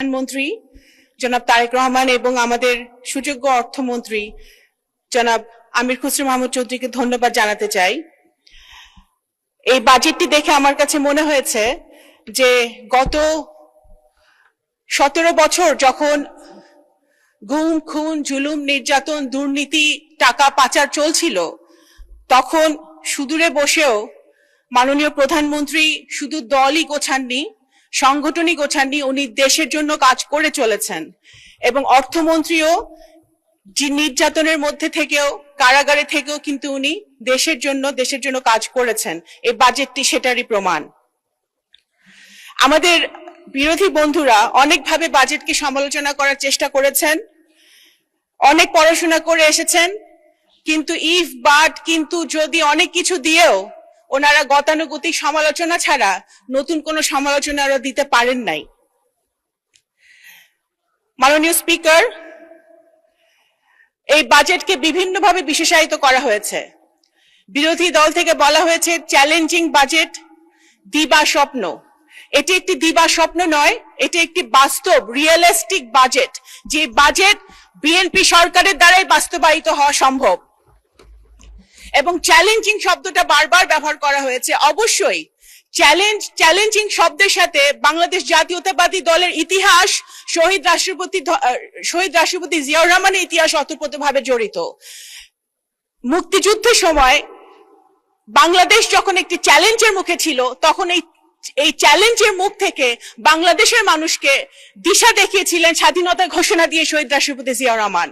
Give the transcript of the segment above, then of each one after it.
প্রধানমন্ত্রী জনাব তারেক রহমান এবং আমাদের সুযোগ্য অর্থমন্ত্রী জনাব আমির খসরু মাহমুদ চৌধুরীকে ধন্যবাদ জানাতে চাই। এই বাজেটটি দেখে আমার কাছে মনে হয়েছে যে গত 17 বছর যখন গুম খুন জুলুম নির্যাতন দুর্নীতি টাকা পাচার চলছিল, তখন সুদূরে বসেও মাননীয় প্রধানমন্ত্রী শুধু দলই গোছাননি, সংগঠনই গোছাননি, উনি দেশের জন্য কাজ করে চলেছেন। এবং অর্থমন্ত্রীও যে নির্যাতনের মধ্যে থেকেও কারাগারে থেকেও কিন্তু উনি দেশের জন্য কাজ করেছেন। এই বাজেটটি সেটারই প্রমাণ। আমাদের বিরোধী বন্ধুরা অনেকভাবে বাজেটকে সমালোচনা করার চেষ্টা করেছেন, অনেক পড়াশোনা করে এসেছেন, কিন্তু কিন্তু যদি অনেক কিছু দিয়েও ওনারা গতানুগতিক সমালোচনা ছাড়া নতুন কোনো সমালোচনা ওরা দিতে পারেন নাই। মাননীয় স্পিকার, এই বাজেটকে বিভিন্নভাবে বিশেষায়িত করা হয়েছে। বিরোধী দল থেকে বলা হয়েছে চ্যালেঞ্জিং বাজেট, দিবা স্বপ্ন। এটি একটি দিবা স্বপ্ন নয়, এটি একটি বাস্তব রিয়েলিস্টিক বাজেট, যে বাজেট বিএনপি সরকারের দ্বারাই বাস্তবায়িত হওয়া সম্ভব। এবং চ্যালেঞ্জিং শব্দটা বারবার ব্যবহার করা হয়েছে। অবশ্যই চ্যালেঞ্জিং শব্দের সাথে বাংলাদেশ জাতীয়তাবাদী দলের ইতিহাস, শহীদ রাষ্ট্রপতি জিয়াউর রহমানের ইতিহাস ওতপ্রোতভাবে জড়িত। মুক্তিযুদ্ধের সময় বাংলাদেশ যখন একটি চ্যালেঞ্জের মুখে ছিল, তখন এই চ্যালেঞ্জের মুখ থেকে বাংলাদেশের মানুষকে দিশা দেখিয়েছিলেন স্বাধীনতার ঘোষণা দিয়ে শহীদ রাষ্ট্রপতি জিয়াউর রহমান।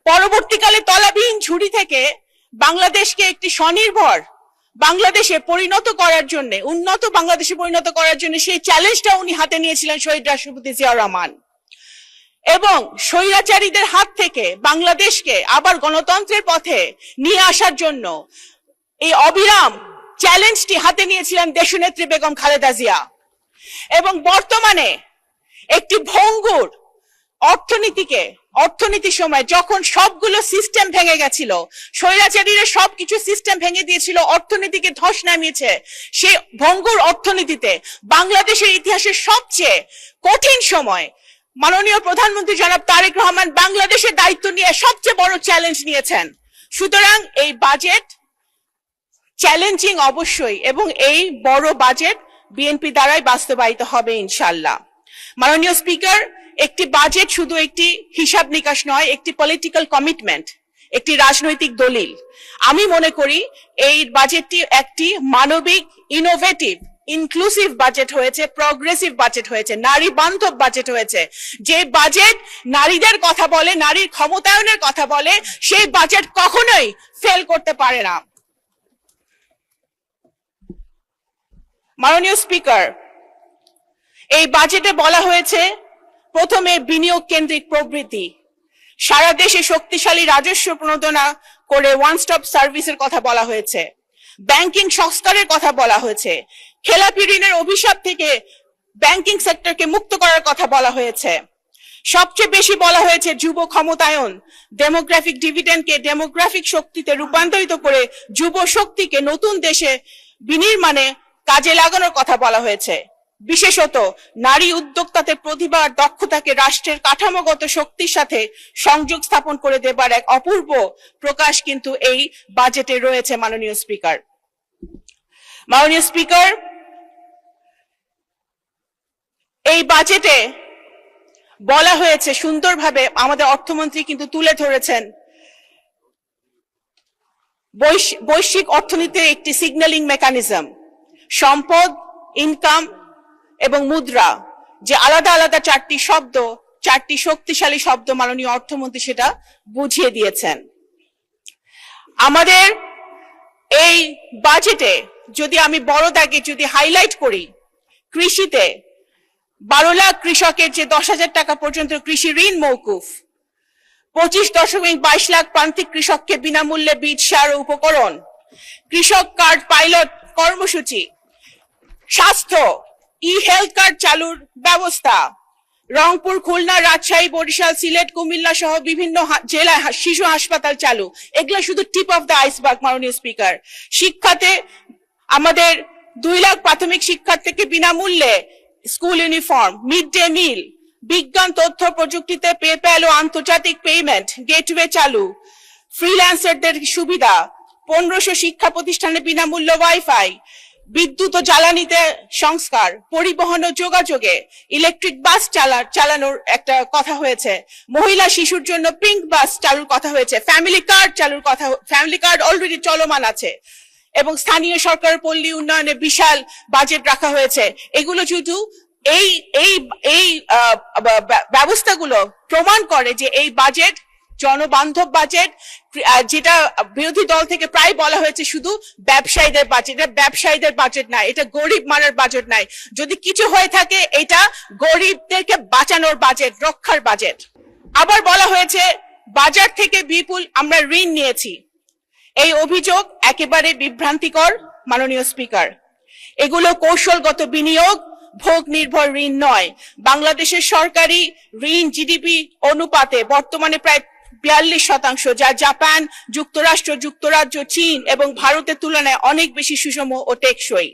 পরবর্তীকালে তলাবিহীন ঝুড়ি থেকে বাংলাদেশকে একটি স্বনির্ভর বাংলাদেশে পরিণত করার জন্য, উন্নত বাংলাদেশে পরিণত করার জন্য সেই চ্যালেঞ্জটা উনি হাতে নিয়েছিলেন শহীদ রাষ্ট্রপতি জিয়াউর রহমান। এবং স্বৈরাচারীদের হাত থেকে বাংলাদেশকে আবার গণতন্ত্রের পথে নিয়ে আসার জন্য এই অবিরাম চ্যালেঞ্জটি হাতে নিয়েছিলেন দেশনেত্রী বেগম খালেদা জিয়া। এবং বর্তমানে একটি ভঙ্গুর অর্থনীতির সময় যখন সবগুলো সিস্টেম ভেঙে গেছিল, স্বৈরাচারীরা সবকিছু সিস্টেম ভেঙে দিয়েছিল, অর্থনীতিকে ধস নামিয়েছে, সেই ভঙ্গুর অর্থনীতিতে বাংলাদেশের ইতিহাসের সবচেয়ে কঠিন সময় মাননীয় প্রধানমন্ত্রী জনাব তারেক রহমান বাংলাদেশের দায়িত্ব নিয়ে সবচেয়ে বড় চ্যালেঞ্জ নিয়েছেন। সুতরাং এই বাজেট চ্যালেঞ্জিং অবশ্যই, এবং এই বড় বাজেট বিএনপি দ্বারাই বাস্তবায়িত হবে ইনশাআল্লাহ। মাননীয় স্পিকার, একটি বাজেট শুধু একটি হিসাব নিকাশ নয়, একটি পলিটিক্যাল কমিটমেন্ট, একটি রাজনৈতিক দলিল। আমি মনে করি এই বাজেটটি একটি মানবিক, ইনোভেটিভ, ইনক্লুসিভ বাজেট হয়েছে, প্রগ্রেসিভ বাজেট হয়েছে, নারী বান্ধব বাজেট হয়েছে। যে বাজেট নারীদের কথা বলে, নারীর ক্ষমতায়নের কথা বলে, সেই বাজেট কখনোই ফেল করতে পারে না। মাননীয় স্পিকার, এই বাজেটে বলা হয়েছে প্রথমে বিনিয়োগ কেন্দ্রিক প্রবৃদ্ধি, সারা দেশে শক্তিশালী রাজস্ব প্রণোদনা করে ওয়ান স্টপ সার্ভিসের কথা বলা হয়েছে, ব্যাংকিং সংস্কারের কথা বলা হয়েছে, খেলাপি ঋণের অভিশাপ থেকে ব্যাংকিং সেক্টরকে মুক্ত করার কথা বলা হয়েছে। সবচেয়ে বেশি বলা হয়েছে যুব ক্ষমতায়ন, ডেমোগ্রাফিক ডিভিডেন্ডকে ডেমোগ্রাফিক শক্তিতে রূপান্তরিত করে যুব শক্তিকে নতুন দেশে বিনির্মাণে কাজে লাগানোর কথা বলা হয়েছে। বিশেষত নারী উদ্যোক্তাদের প্রতিভা আর দক্ষতাকে রাষ্ট্রের কাঠামোগত শক্তির সাথে সংযোগ স্থাপন করে দেবার এক অপূর্ব প্রকাশ কিন্তু এই বাজেটে রয়েছে। মাননীয় স্পিকার, এই বাজেটে বলা হয়েছে সুন্দরভাবে, আমাদের অর্থমন্ত্রী কিন্তু তুলে ধরেছেন, বৈশ্বিক অর্থনীতির একটি সিগন্যালিং মেকানিজম, সম্পদ, ইনকাম এবং মুদ্রা, যে আলাদা আলাদা চারটি শক্তিশালী শব্দ মাননীয় অর্থমন্ত্রী সেটা বুঝিয়ে দিয়েছেন। আমাদের এই বাজেটে যদি আমি বড় দাগে যদি হাইলাইট করি, কৃষিতে 12 লাখ কৃষকের যে 10,000 টাকা পর্যন্ত কৃষি ঋণ মওকুফ, 25.22 লাখ প্রান্তিক কৃষককে বিনামূল্যে বীজ, সার ও উপকরণ, কৃষক কার্ড পাইলট কর্মসূচি, স্বাস্থ্য হেলথ কার্ড চালুর ব্যবস্থা, রংপুর, খুলনা, রাজশাহী, বরিশাল, সিলেট, কুমিল্লা সহ বিভিন্ন জেলায় শিশু হাসপাতাল চালু। এগুলো শুধু টিপ অফ দ্য আইসবার্গ। মাননীয় স্পিকার, শিক্ষাতে আমাদের 2 লাখ প্রাথমিক শিক্ষার্থীকে বিনামূল্যে school uniform, mid day meal, বিজ্ঞান তথ্য প্রযুক্তিতে পেপ্যাল ও আন্তর্জাতিক পেমেন্ট গেটওয়ে চালু, ফ্রিল্যান্সারদের সুবিধা, 1500 শিক্ষা প্রতিষ্ঠানে বিনামূল্য ওয়াইফাই, বিদ্যুৎ ও জ্বালানিতে সংস্কার, পরিবহন ও যোগাযোগে ইলেকট্রিক বাস চালানোর একটা কথা হয়েছে, মহিলা শিশুর জন্য পিঙ্ক বাস চালুর কথা হয়েছে, ফ্যামিলি কার্ড চালুর কথা, ফ্যামিলি কার্ড অলরেডি চলমান আছে, এবং স্থানীয় সরকার পল্লী উন্নয়নে বিশাল বাজেট রাখা হয়েছে। এগুলো শুধু এই এই এই ব্যবস্থাগুলো প্রমাণ করে যে এই বাজেট জনবান্ধব বাজেট, যেটা বিরোধী দল থেকে প্রায় বলা হয়েছে শুধু ব্যবসায়ীদের বাজেট। এটা ব্যবসায়ীদের বাজেট নাই, এটা গরিব মারার বাজেট নাই। যদি কিছু হয়ে থাকে এটা গরিবদেরকে বাঁচানোর বাজেট, রক্ষার বাজেট। আবার বলা হয়েছে বাজার থেকে বিপুল আমরা ঋণ নিয়েছি। এই অভিযোগ একেবারে বিভ্রান্তিকর মাননীয় স্পিকার। এগুলো কৌশলগত বিনিয়োগ, ভোগ নির্ভর ঋণ নয়। বাংলাদেশের সরকারি ঋণ জিডিপি অনুপাতে বর্তমানে প্রায় 42%, যা জাপান, যুক্তরাষ্ট্র, যুক্তরাজ্য, চীন এবং ভারতের তুলনায় অনেক বেশি সুষম ও টেকসই।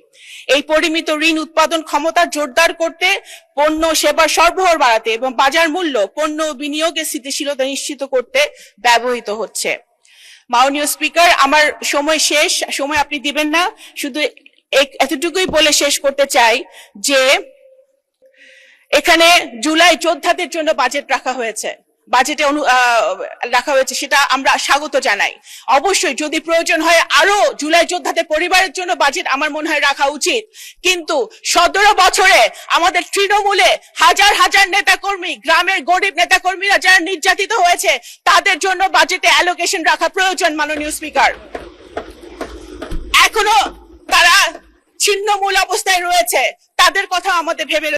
এই পরিমিত ঋণ উৎপাদন ক্ষমতা জোরদার করতে, পণ্য সেবার সরবরাহ বাড়াতে এবং বাজার মূল্য, পণ্য ও বিনিয়োগের স্থিতিশীলতা নিশ্চিত করতে ব্যবহৃত হচ্ছে। মাননীয় স্পিকার, আমার সময় শেষ, সময় আপনি দিবেন না, শুধু এতটুকুই বলে শেষ করতে চাই যে এখানে জুলাই যোদ্ধাদের জন্য বাজেট রাখা হয়েছে, সেটা আমরা স্বাগত জানাই। অবশ্যই যদি প্রয়োজন হয় আরো জুলাই যোদ্ধাদের পরিবারের জন্য বাজেট আমার মনে হয় রাখা উচিত, কিন্তু 17 বছরে আমাদের তৃণমূলে হাজার হাজার নেতাকর্মী, গ্রামের গরিব নেতাকর্মীরা যারা নির্যাতিত হয়েছে তাদের জন্য বাজেটে অ্যালোকেশন রাখা প্রয়োজন। মাননীয় স্পিকার, এখনো তারা ছিন্নমূল অবস্থায় রয়েছে, তাদের কথা আমাদের ভেবে